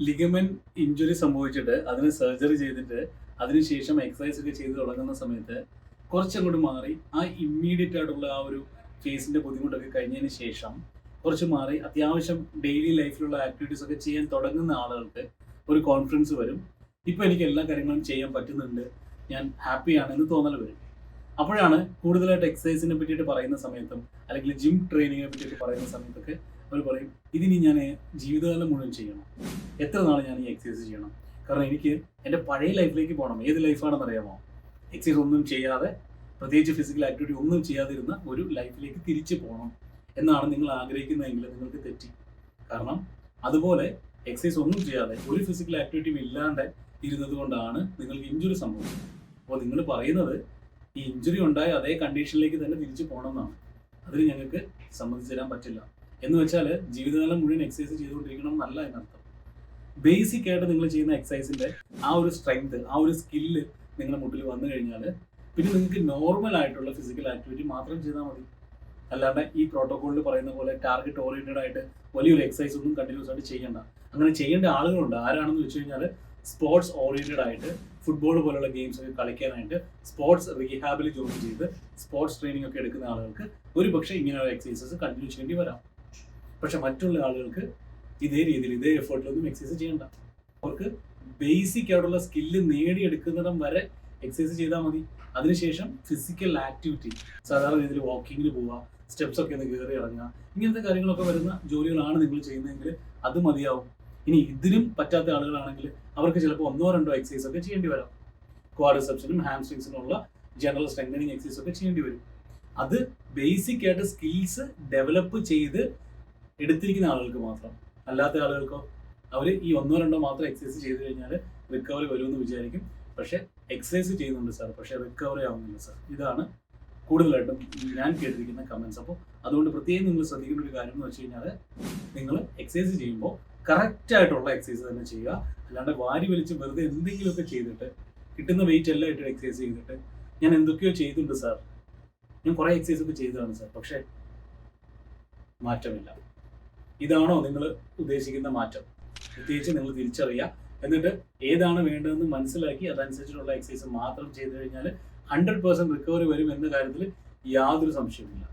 Ligament injury സംഭവിച്ചിട്ട് അതിന് surgery ചെയ്തിട്ട് അതിനുശേഷം എക്സസൈസ് ഒക്കെ ചെയ്ത് തുടങ്ങുന്ന സമയത്ത് കുറച്ചങ്ങോട്ട് മാറി ആ ഇമ്മീഡിയറ്റ് ആയിട്ടുള്ള ആ ഒരു ഫേസിന്റെ ബുദ്ധിമുട്ടൊക്കെ കഴിഞ്ഞതിന് ശേഷം കുറച്ച് മാറി അത്യാവശ്യം ഡെയിലി ലൈഫിലുള്ള ആക്ടിവിറ്റീസ് ഒക്കെ ചെയ്യാൻ തുടങ്ങുന്ന ആളുകൾക്ക് ഒരു കോൺഫിഡൻസ് വരും. ഇപ്പൊ എനിക്ക് എല്ലാ കാര്യങ്ങളും ചെയ്യാൻ പറ്റുന്നുണ്ട്, ഞാൻ ഹാപ്പിയാണെന്ന് തോന്നൽ വരും. അപ്പോഴാണ് കൂടുതലായിട്ട് എക്സസൈസിനെ പറ്റിയിട്ട് പറയുന്ന സമയത്തും അല്ലെങ്കിൽ ജിം ട്രെയിനിങ്ങിനെ പറ്റിയിട്ട് പറയുന്ന സമയത്തൊക്കെ അവർ പറയും, ഇതിനി ഞാൻ ജീവിതകാലം മുഴുവൻ ചെയ്യണം, എത്ര നാൾ ഞാൻ ഈ എക്സസൈസ് ചെയ്യണം, കാരണം എനിക്ക് എൻ്റെ പഴയ ലൈഫിലേക്ക് പോകണം. ഏത് ലൈഫാണെന്ന് അറിയാമോ? എക്സസൈസ് ഒന്നും ചെയ്യാതെ, പ്രത്യേകിച്ച് ഫിസിക്കൽ ആക്ടിവിറ്റി ഒന്നും ചെയ്യാതിരുന്ന ഒരു ലൈഫിലേക്ക് തിരിച്ചു പോകണം എന്നാണ് നിങ്ങൾ ആഗ്രഹിക്കുന്നതെങ്കിൽ നിങ്ങൾക്ക് തെറ്റി. കാരണം അതുപോലെ എക്സസൈസ് ഒന്നും ചെയ്യാതെ ഒരു ഫിസിക്കൽ ആക്ടിവിറ്റിയും ഇല്ലാണ്ട് ഇരുന്നത് കൊണ്ടാണ് നിങ്ങൾക്ക് ഇഞ്ചുറി സംഭവിച്ചത്. അപ്പോൾ നിങ്ങൾ പറയുന്നത് ഈ ഇഞ്ചുറി ഉണ്ടായ അതേ കണ്ടീഷനിലേക്ക് തന്നെ തിരിച്ചു പോകണം എന്നാണ്. അതിന് ഞങ്ങൾക്ക് സമ്മതിച്ചു തരാൻ പറ്റില്ല. എന്ന് വെച്ചാൽ ജീവിതകാലം മുഴുവൻ എക്സസൈസ് ചെയ്തുകൊണ്ടിരിക്കണം എന്നല്ല എന്നർത്ഥം. ബേസിക് ആയിട്ട് നിങ്ങൾ ചെയ്യുന്ന എക്സസൈസിന്റെ ആ ഒരു സ്ട്രെങ്ത്, ആ ഒരു സ്കില്ല് നിങ്ങളുടെ മുട്ടിൽ വന്നു കഴിഞ്ഞാൽ പിന്നെ നിങ്ങൾക്ക് നോർമൽ ആയിട്ടുള്ള ഫിസിക്കൽ ആക്ടിവിറ്റി മാത്രം ചെയ്താൽ മതി. അല്ലാണ്ട് ഈ പ്രോട്ടോകോളിൽ പറയുന്ന പോലെ ടാർഗറ്റ് ഓറിയന്റഡ് ആയിട്ട് വലിയൊരു എക്സസൈസ് ഒന്നും കണ്ടിന്യൂസ് ആയിട്ട് ചെയ്യേണ്ട. അങ്ങനെ ചെയ്യേണ്ട ആളുകളുണ്ട്. ആരാണെന്ന് വെച്ച് കഴിഞ്ഞാൽ സ്പോർട്സ് ഓറിയന്റഡ് ആയിട്ട് ഫുട്ബോൾ പോലുള്ള ഗെയിംസ് ഒക്കെ കളിക്കാനായിട്ട് സ്പോർട്സ് റീഹാബിൽ ജോയിൻ ചെയ്ത് സ്പോർട്സ് ട്രെയിനിങ് ഒക്കെ എടുക്കുന്ന ആളുകൾക്ക് ഒരു പക്ഷേ ഇങ്ങനെയുള്ള എക്സസൈസസ് കണ്ടിന്യൂ ചെയ്യേണ്ടി വരാം. പക്ഷെ മറ്റുള്ള ആളുകൾക്ക് ഇതേ രീതിയിൽ ഇതേ എഫേർട്ടിലൊന്നും എക്സസൈസ് ചെയ്യണ്ട. അവർക്ക് ബേസിക് ആയിട്ടുള്ള സ്കില്ല് നേടിയെടുക്കുന്നിടം വരെ എക്സസൈസ് ചെയ്താൽ മതി. അതിനുശേഷം ഫിസിക്കൽ ആക്ടിവിറ്റി, സാധാരണ രീതിയിൽ വാക്കിങ്ങിന് പോവുക, സ്റ്റെപ്സ് ഒക്കെ ഒന്ന് കയറി ഇറങ്ങുക, ഇങ്ങനത്തെ കാര്യങ്ങളൊക്കെ വരുന്ന ജോലികളാണ് നിങ്ങൾ ചെയ്യുന്നതെങ്കിൽ അത് മതിയാവും. ഇനി ഇതിനും പറ്റാത്ത ആളുകളാണെങ്കിൽ അവർക്ക് ചിലപ്പോൾ 1-2 എക്സസൈസ് ഒക്കെ ചെയ്യേണ്ടി വരാം. ക്വാഡ്രിസെപ്സിനും ഹാംസ്ട്രിങ്സിനുള്ള ജനറൽ സ്ട്രെങ്തനിങ് എക്സസൈസ് ഒക്കെ ചെയ്യേണ്ടി വരും. അത് ബേസിക് ആയിട്ട് സ്കിൽസ് ഡെവലപ്പ് ചെയ്ത് എടുത്തിരിക്കുന്ന ആളുകൾക്ക് മാത്രം. അല്ലാത്ത ആളുകൾക്കോ അവർ ഈ 1-2 മാത്രം എക്സസൈസ് ചെയ്ത് കഴിഞ്ഞാൽ റിക്കവറി വരുമെന്ന് വിചാരിക്കും. പക്ഷെ എക്സസൈസ് ചെയ്യുന്നുണ്ട് സാർ, പക്ഷെ റിക്കവറി ആവുന്നില്ല സാർ. ഇതാണ് കൂടുതലായിട്ടും ഞാൻ കേട്ടിരിക്കുന്ന കമൻസ്. അപ്പോൾ അതുകൊണ്ട് പ്രത്യേകം നിങ്ങൾ ശ്രദ്ധിക്കേണ്ട ഒരു കാര്യം എന്ന് വെച്ച് കഴിഞ്ഞാൽ നിങ്ങൾ എക്സസൈസ് ചെയ്യുമ്പോൾ കറക്റ്റ് ആയിട്ടുള്ള എക്സസൈസ് തന്നെ ചെയ്യുക. അല്ലാണ്ട് വാരി വലിച്ച് വെറുതെ എന്തെങ്കിലുമൊക്കെ ചെയ്തിട്ട് കിട്ടുന്ന വെയിറ്റ് എല്ലാം ഇട്ട് എക്സസൈസ് ചെയ്തിട്ട് ഞാൻ എന്തൊക്കെയോ ചെയ്തിട്ടുണ്ട് സാർ, ഞാൻ കുറേ എക്സസൈസ് ഒക്കെ ചെയ്തതാണ് സാർ, പക്ഷേ മാറ്റമില്ല. ഇതാണോ നിങ്ങൾ ഉദ്ദേശിക്കുന്ന മാറ്റം? പ്രത്യേകിച്ച് നിങ്ങൾ തിരിച്ചറിയുക, എന്നിട്ട് ഏതാണ് വേണ്ടതെന്ന് മനസ്സിലാക്കി അതനുസരിച്ചിട്ടുള്ള എക്സസൈസ് മാത്രം ചെയ്തു കഴിഞ്ഞാൽ 100% റിക്കവറി വരും എന്ന കാര്യത്തിൽ യാതൊരു സംശയവുമില്ല.